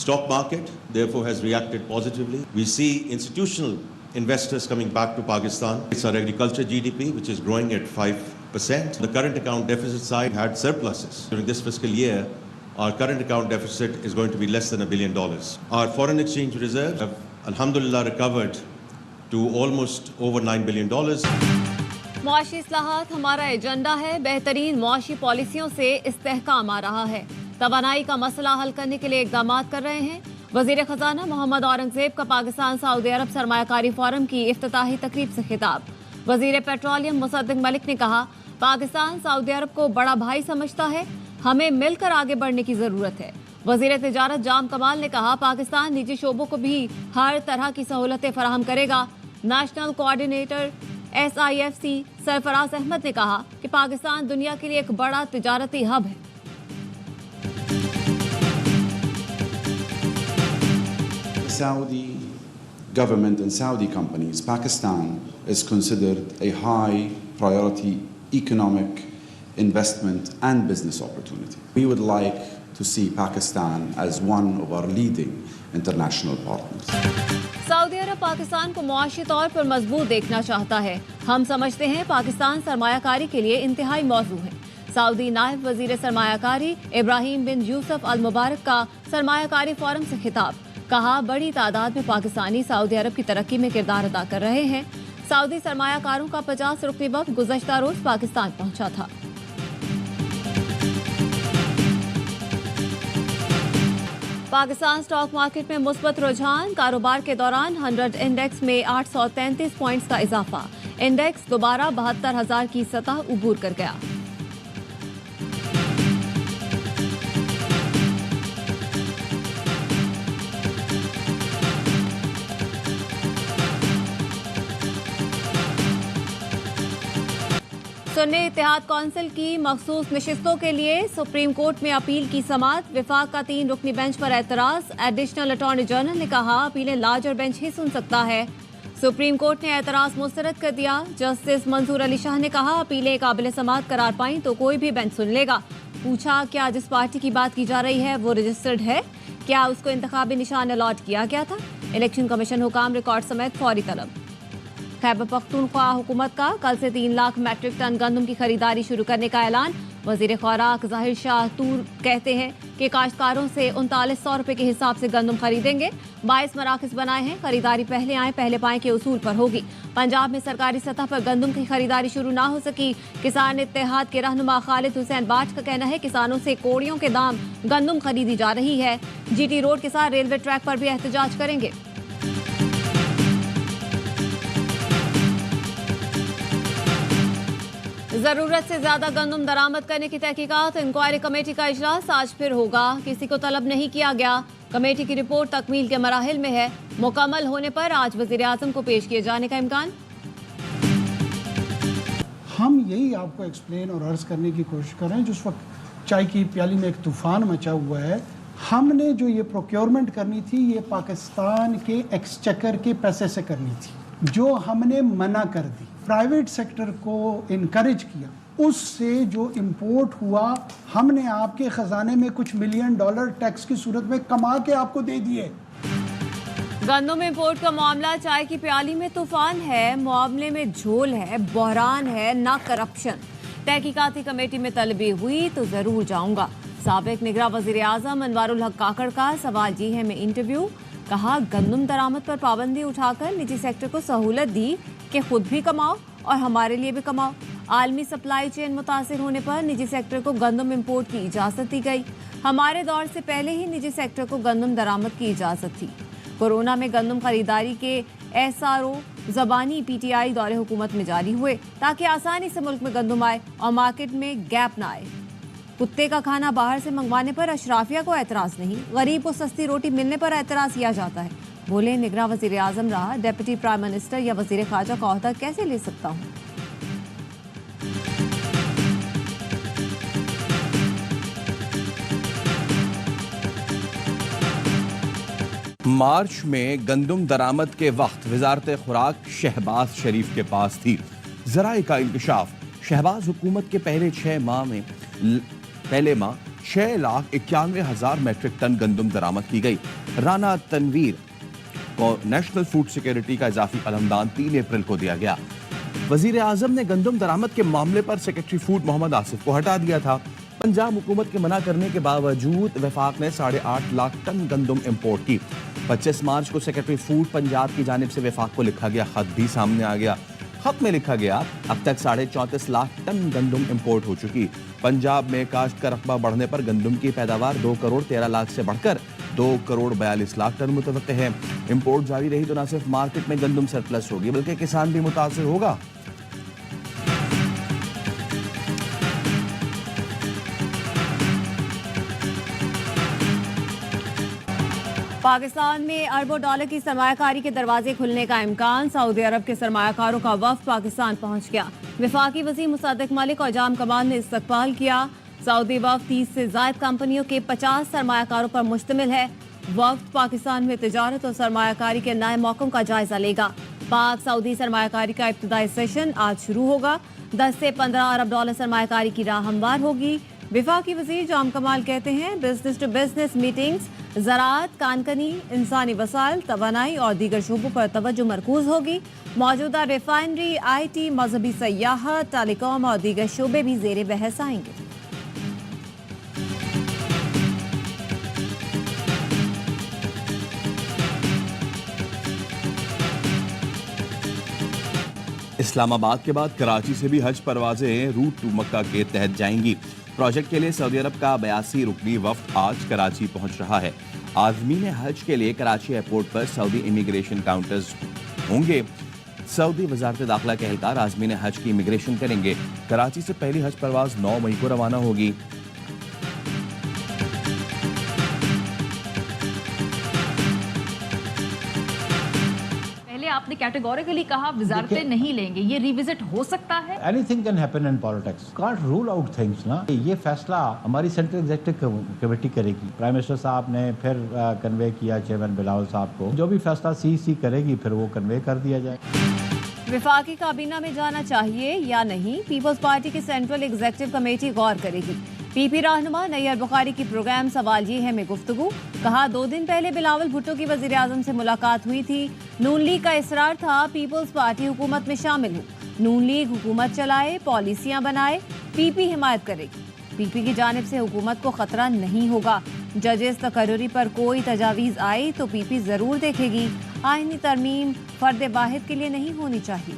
stock market, therefore, has reacted positively. We see institutional investors coming back to Pakistan. It's our agriculture GDP, which is growing at 5%. The current account deficit side had surpluses. During this fiscal year, our current account deficit is going to be less than $1 billion. Our foreign exchange reserves have, alhamdulillah, recovered to almost over $9 billion. मुआशी इस्लाहात हमारा agenda है। बेहतरीन मुआशी पॉलिसियों से इस्तेहकाम आ रहा है। तवानाई का मसला हल करने के लिए इक़दाम कर रहे हैं। वज़ीर ख़जाना मोहम्मद औरंगज़ेब का पाकिस्तान सऊदी अरब सरमायाकारी फोरम की इफ्तिताही तकरीब से खिताब। वज़ीर पेट्रोलियम मुसद्दिक मलिक ने कहा, पाकिस्तान सऊदी अरब को बड़ा भाई समझता है, हमें मिलकर आगे बढ़ने की ज़रूरत है। वज़ीर तिजारत जाम कमाल ने कहा, पाकिस्तान निजी शोबों को भी हर तरह की सहूलतें फराहम करेगा। National coordinator SIFC Sarfaraz Ahmed ने कहा कि पाकिस्तान दुनिया के लिए एक बड़ा तिजारती हब है। Saudi government and Saudi companies, Pakistan is considered a high priority economic investment and business opportunity. We would like to see Pakistan as one of our leading international partners. Saudi Arab Pakistan को मुआशी तौर पर मजबूत देखना चाहता है। हम समझते हैं पाकिस्तान सरमायाकारी के लिए इंतहाई मौजू है। सऊदी नायब वजीर सरमायाकारी इब्राहिम बिन यूसुफ अल मुबारक का सरमायाकारी फोरम से खिताब। कहा, बड़ी तादाद में पाकिस्तानी सऊदी अरब की तरक्की में किरदार अदा कर रहे हैं। सऊदी सरमायाकारों का 50 रुकनी वफ्द गुज़श्ता रोज पाकिस्तान पहुंचा था। पाकिस्तान स्टॉक मार्केट में मुस्बत रुझान। कारोबार के दौरान 100 इंडेक्स में 833 पॉइंट्स का इजाफा। इंडेक्स दोबारा 72,000 की सतह उबूर कर गया। सुन्नी इत्तेहाद कौंसिल की मखसूस नशिस्तों के लिए सुप्रीम कोर्ट में अपील की समाअत। विफाक का 3 रुकनी बेंच पर एतराज। एडिशनल अटॉर्नी जनरल ने कहा, अपीलें लार्जर बेंच ही सुन सकता है। सुप्रीम कोर्ट ने एतराज मुस्तरद कर दिया। जस्टिस मंसूर अली शाह ने कहा, अपीलें काबिल समाअत करार पाई तो कोई भी बेंच सुन लेगा। पूछा, क्या जिस पार्टी की बात की जा रही है वो रजिस्टर्ड है? क्या उसको इंतखाबी निशान अलॉट किया गया था? इलेक्शन कमीशन हुकाम रिकॉर्ड समेत फौरी तलब। खैबर पख्तूनख्वा हुकूमत का कल से 3 लाख मैट्रिक टन गंदम की खरीदारी शुरू करने का ऐलान। वजीर खुराक ज़ाहिर शाह तूर कहते हैं कि काश्तकारों से 3900 रुपये के हिसाब से गंदम खरीदेंगे। 22 मराकज़ बनाए हैं। खरीदारी पहले आए पहले पाएं के उसूल पर होगी। पंजाब में सरकारी सतह पर गंदम की खरीदारी शुरू ना हो सकी। किसान इत्तेहाद के रहनुमा खालिद हुसैन बाज का कहना है, किसानों से कोड़ियों के दाम गंदम खरीदी जा रही है। GT रोड के साथ रेलवे ट्रैक पर भी एहतजाज करेंगे। जरूरत से ज्यादा गंदम दरामद करने की तहकीकात। इंक्वायरी कमेटी का इजलास आज फिर होगा। किसी को तलब नहीं किया गया। कमेटी की रिपोर्ट तकमील के मराहिल में है। मुकम्मल होने पर आज वजीर आजम को पेश किए जाने का इम्कान। हम यही आपको एक्सप्लेन और अर्ज करने की कोशिश कर रहे हैं। जिस वक्त चाय की प्याली में एक तूफान मचा हुआ है, हमने जो ये प्रोक्योरमेंट करनी थी ये पाकिस्तान के एक्सचेकर के पैसे से करनी थी, जो हमने मना कर दी। प्राइवेट सेक्टर को इनकरेज किया। उससे जो इंपोर्ट हुआ हमने आपके खजाने में कुछ $1 मिलियन टैक्स की सूरत में कमा के आपको दे दिए। गंदम इंपोर्ट का मामला चाय की प्याली में तूफान है। मामले में झोल है, बहरान है, ना करप्शन। तहकीकाती कमेटी में तलबी हुई तो जरूर जाऊंगा। साबिक निगरा वजीर आजम अनवारुल हक काकड़ का सवाल जी है में इंटरव्यू। कहा, गंदम दरामद पर पाबंदी उठाकर निजी सेक्टर को सहूलत दी कि खुद भी कमाओ और हमारे लिए भी कमाओ। आलमी सप्लाई चेन मुतासिर होने पर निजी सेक्टर को गंदम इंपोर्ट की इजाज़त दी गई। हमारे दौर से पहले ही निजी सेक्टर को गंदम दरामद की इजाज़त थी। कोरोना में गंदम खरीदारी के SRO ज़बानी PTI दौरे हुकूमत में जारी हुए ताकि आसानी से मुल्क में गंदम आए और मार्केट में गैप ना आए। कुत्ते का खाना बाहर से मंगवाने पर अशराफिया को एतराज़ नहीं, गरीब को सस्ती रोटी मिलने पर एतराज़ किया जाता है। बोले, निगरां वज़ीर आज़म रहा, डिप्टी प्राइम मिनिस्टर या वज़ीर ख़ारजा का ओहदा कैसे ले सकता हूँ? मार्च में गंदम दरामद के वक्त वजारत खुराक शहबाज शरीफ के पास थी। ज़राए का इंकशाफ, शहबाज हुकूमत के पहले 6 माह 6,91,000 मैट्रिक टन गंदम दरामद की गई। राना तनवीर को नेशनल फूड सिक्योरिटी का इजाफी अलमदान 3 अप्रैल को दिया गया। वजीर आजम ने गंदम दरामद के मामले पर सेक्रेटरी फूड मोहम्मद आसिफ को हटा दिया था। पंजाब हुकूमत के मना करने के बावजूद वफाक ने 8.5 लाख टन गंदम इंपोर्ट की। 25 मार्च को सेक्रेटरी फूड पंजाब की जानिब से वफाक को लिखा गया खत भी सामने आ गया। खत में लिखा गया, अब तक 34.5 लाख टन गंदम इंपोर्ट हो चुकी। पंजाब में काश्त का रकबा बढ़ने पर गंदम की पैदावार 2 करोड़ 13 लाख से बढ़कर 2 करोड़ 42 लाख टन मुतवक्के है। इंपोर्ट जारी रही तो न सिर्फ मार्केट में गंदम सरप्लस होगी बल्कि किसान भी मुतासिर होगा। पाकिस्तान में अरबों डॉलर की सरमायाकारी के दरवाजे खुलने का इम्कान। सऊदी अरब के सरमायाकारों का वफ्द पाकिस्तान पहुंच गया। वफाकी वज़ीर मुसद्दिक मलिक और जाम कमान ने इस्तकबाल किया। सऊदी वफ्द 30 से ज़ायद कंपनियों के 50 सरमायाकारों पर मुश्तमिल है। वफ्द पाकिस्तान में तिजारत और सरमायाकारी के नए मौक़ों का जायजा लेगा। पाक सऊदी सरमायाकारी का इब्तिदाई सेशन आज शुरू होगा। 10 से 15 अरब डॉलर सरमायाकारी की राह हमवार होगी। वफाकी वज़ीर जाम कमाल कहते हैं, बिजनेस टू बिजनेस मीटिंग्स ज़राअत, कानकनी, इंसानी वसाइल, तवानाई और दीगर शोबों पर तवज्जो मरकूज होगी। मौजूदा रिफाइनरी, IT, मजहबी सयाहत, टेलीकॉम और दीगर शोबे भी ज़ेरे बहस आएंगे। इस्लामाबाद के बाद कराची से भी हज परवाजें रूट टू मक्का के तहत जाएंगी। प्रोजेक्ट के लिए सऊदी अरब का 82 रुकनी वफ्द आज कराची पहुंच रहा है। आज़मीन हज के लिए कराची एयरपोर्ट पर सऊदी इमिग्रेशन काउंटर्स होंगे। सऊदी वजारत दाखिला के एहलकार आज़मीन हज की इमिग्रेशन करेंगे। कराची से पहली हज परवाज 9 मई को रवाना होगी। आपने कैटेगोरिकली कहा वजारतें नहीं लेंगे, ये रिविजिट हो सकता है? Anything can happen in politics. Can't rule out things ना। ये फैसला हमारी सेंट्रल एग्जीक्यूटिव कमेटी करेगी। प्राइम मिनिस्टर साहब ने फिर कन्वे किया चेयरमैन बिलावल साहब को, जो भी फैसला CEC करेगी फिर वो कन्वे कर दिया जाए। वफाकी काबीना में जाना चाहिए या नहीं, पीपल्स पार्टी की सेंट्रल एग्जीक्यूटिव कमेटी गौर करेगी। PP रहनुमा नैयर बुखारी की प्रोग्राम सवाल ये है में गुफ्तगू। कहा, 2 दिन पहले बिलावल भुट्टो की वजीर आजम से मुलाकात हुई थी। नून लीग का इसरार था पीपल्स पार्टी हुकूमत में शामिल हो। नून लीग हुकूमत चलाए, पॉलिसियां बनाए, PP हिमायत करेगी। PP की जानिब से हुकूमत को खतरा नहीं होगा। जजेस तकर्री पर कोई तजावीज़ आई तो PP जरूर देखेगी। आईनी तरमीम फर्द वाहिद के लिए नहीं होनी चाहिए।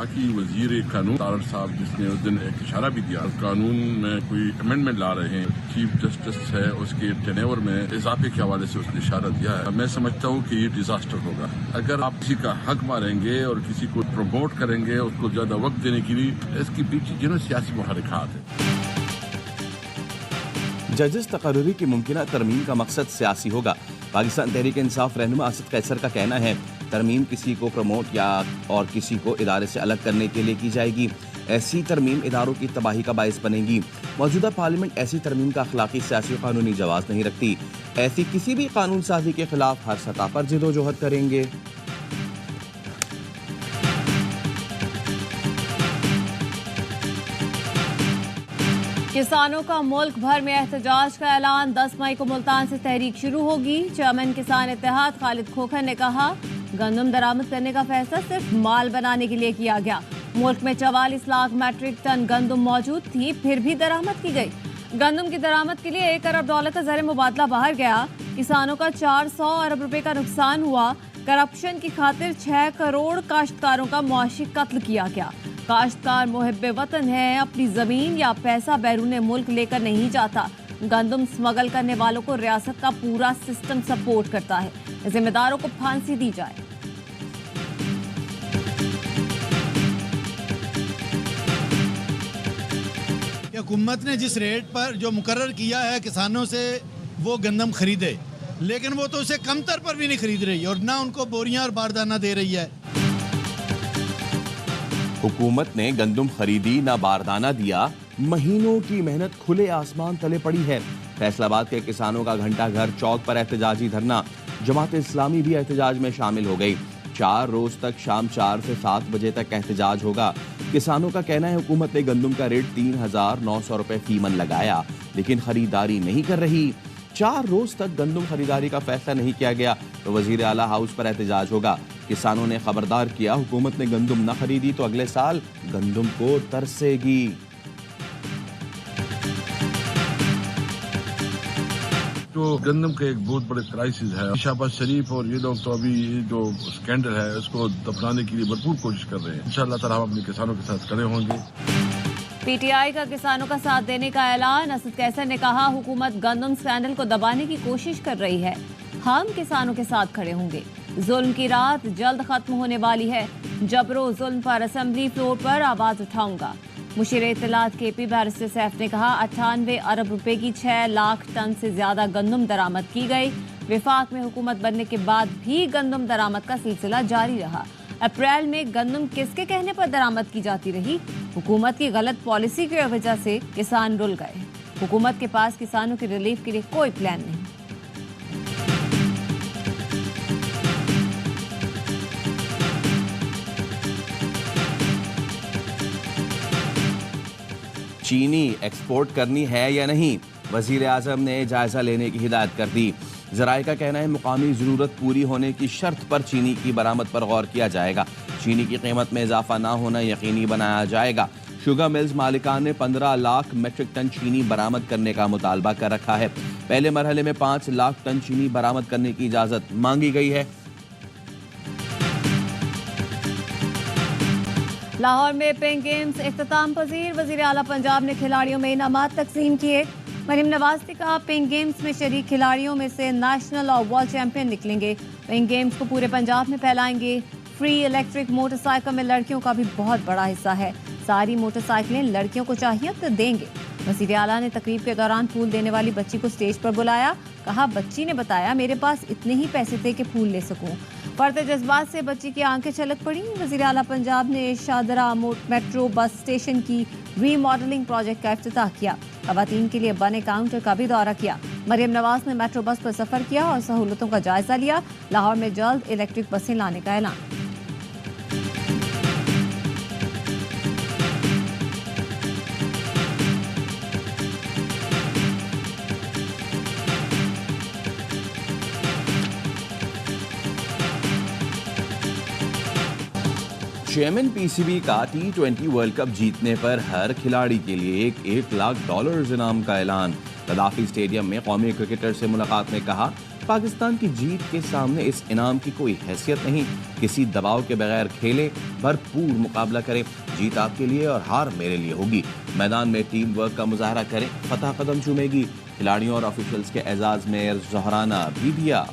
की वजीर कानून तारड़ साहब जिसने उस दिन एक इशारा भी दिया, कानून में कोई अमेंडमेंट ला रहे हैं, चीफ जस्टिस है उसके टेनेवर में इजाफे के हवाले से उसने इशारा दिया है। मैं समझता हूँ कि ये डिजास्टर होगा। अगर आप किसी का हक मारेंगे और किसी को प्रमोट करेंगे, उसको ज्यादा वक्त देने के लिए, इसकी पीछे जिन्होंने सियासी मुहारिकात है। जजेस तकर्री की मुमकिना तरमीम का मकसद सियासी होगा। पाकिस्तान तहरीक इंसाफ रहनुमा असद कैसर का कहना है, तरमीम किसी को प्रमोट या और किसी को इदारे से अलग करने के लिए की जाएगी। ऐसी तरमीम इदारों की तबाही का बायस बनेगी। मौजूदा पार्लियामेंट ऐसी तरमीम का अखलाकी, सियासी, कानूनी जवाब नहीं रखती। ऐसी किसी भी कानून साजी के खिलाफ हर सतह पर जिदोजहद करेंगे। किसानों का मुल्क भर में एहतजाज का ऐलान। 10 मई को मुल्तान से तहरीक शुरू होगी। चेयरमैन किसान इत्तेहाद खालिद खोखर ने कहा, गंदम दरामद करने का फैसला सिर्फ माल बनाने के लिए किया गया। मुल्क में 44 लाख मैट्रिक टन गंदम मौजूद थी, फिर भी दरामद की गई। गंदम की दरामद के लिए 1 अरब डॉलर का ज़र मुबादला बाहर गया। किसानों का 400 अरब रुपए का नुकसान हुआ। करप्शन की खातिर 6 करोड़ काश्तकारों का मुआशी कत्ल किया गया। काश्तकार मुहिब्बे वतन है, अपनी जमीन या पैसा बैरून मुल्क लेकर नहीं जाता। गंदम स्मगल करने वालों को रियासत का पूरा सिस्टम सपोर्ट करता है। जिम्मेदारों को फांसी दी जाए। हुकूमत ने जिस रेट पर जो मुकर्रर किया है किसानों से वो गंदम खरीदे, लेकिन वो तो उसे कमतर पर भी नहीं खरीद रही और ना उनको बोरियां और बारदाना दे रही है। हुकूमत ने गंदम खरीदी, ना बारदाना दिया। महीनों की मेहनत खुले आसमान तले पड़ी है। फैसलाबाद के किसानों का घंटा घर चौक पर एहतजाजी धरना। जमात इस्लामी भी एहतजाज में शामिल हो गई। 4 रोज तक शाम 4 से 7 बजे तक एहतजाज होगा। किसानों का कहना है हुकूमत ने गंदम का रेट 3,900 रुपए फी मन लगाया, लेकिन खरीदारी नहीं कर रही। 4 रोज तक गंदम खरीदारी का फैसला नहीं किया गया तो वजीर आला हाउस पर एहतजाज होगा। किसानों ने खबरदार किया, हुकूमत ने गंदम न खरीदी तो अगले साल गंदम को तरसेगी। जो गंदम का एक बहुत बड़े क्राइसिस है, शहबाज शरीफ और ये लोग तो अभी जो स्कैंडल है उसको दफनाने के लिए भरपूर कोशिश कर रहे हैं। इंशाअल्लाह ताला हम अपने किसानों के साथ खड़े होंगे। पीटीआई का किसानों का साथ देने का ऐलान। असद कैसर ने कहा, हुकूमत गंदम स्कैंडल को दबाने की कोशिश कर रही है, हम किसानों के साथ खड़े होंगे। जुल्म की रात जल्द खत्म होने वाली है, जबरो जुल्म पर असेंबली फ्लोर पर आवाज उठाऊंगा। मुशीर इत्तलात केपी बैरिस्टर सैफ ने कहा, 98 अरब रुपए की 6 लाख टन से ज्यादा गंदम दरामद की गई। विफाक में हुकूमत बनने के बाद भी गंदम दरामद का सिलसिला जारी रहा। अप्रैल में गंदम किसके कहने पर दरामद की जाती रही? हुकूमत की गलत पॉलिसी की वजह से किसान रुल गए। हुकूमत के पास किसानों की रिलीफ के लिए कोई प्लान नहीं। चीनी एक्सपोर्ट करनी है या नहीं, वजीर आजम ने जायजा लेने की हिदायत कर दी। जराये का कहना है मुकामी जरूरत पूरी होने की शर्त पर चीनी की बरामद पर गौर किया जाएगा। चीनी की कीमत में इजाफा ना होना यकीनी बनाया जाएगा। शुगर मिल्स मालिकान ने 15 लाख मेट्रिक टन चीनी बरामद करने का मुतालबा कर रखा है। पहले मरहले में 5 लाख टन चीनी बरामद करने की इजाजत मांगी गई है। लाहौर में पिंक गेम्स इख्तिताम पजीर। वजीर आला पंजाब ने खिलाड़ियों में इनामात तकसीम किए। मरीम नवाज ने कहा, पिंक गेम्स में शरीक खिलाड़ियों में से नेशनल और वर्ल्ड चैंपियन निकलेंगे। पिंक गेम्स को पूरे पंजाब में फैलाएंगे। फ्री इलेक्ट्रिक मोटरसाइकिल में लड़कियों का भी बहुत बड़ा हिस्सा है। सारी मोटरसाइकिलें लड़कियों को चाहिए तो देंगे। वजीर आला ने तकरीब के दौरान फूल देने वाली बच्ची को स्टेज पर बुलाया। कहा, बच्ची ने बताया, मेरे पास इतने ही पैसे थे कि फूल ले सकूं। फर्द जज्बात से बच्ची की आंखें छलक पड़ी। वजीर आला पंजाब ने शादरा मेट्रो बस स्टेशन की रीमॉडलिंग प्रोजेक्ट का इफ्तिताह किया। खवातीन के लिए बने काउंटर का भी दौरा किया। मरीम नवाज ने मेट्रो बस पर सफर किया और सहूलतों का जायजा लिया। लाहौर में जल्द इलेक्ट्रिक बसें लाने का ऐलान। चेयरमैन पीसीबी का T20 वर्ल्ड कप जीतने पर हर खिलाड़ी के लिए $1 लाख इनाम का ऐलान। गद्दाफी स्टेडियम में कौमी क्रिकेटर से मुलाकात में कहा, पाकिस्तान की जीत के सामने इस इनाम की कोई हैसियत नहीं। किसी दबाव के बगैर खेले, भरपूर मुकाबला करें। जीत आपके लिए और हार मेरे लिए होगी। मैदान में टीम वर्क का मुजाहरा करें, फतह कदम चूमेगी। खिलाड़ियों और ऑफिशियल्स के एजाज में ज़ोहराना भी दिया।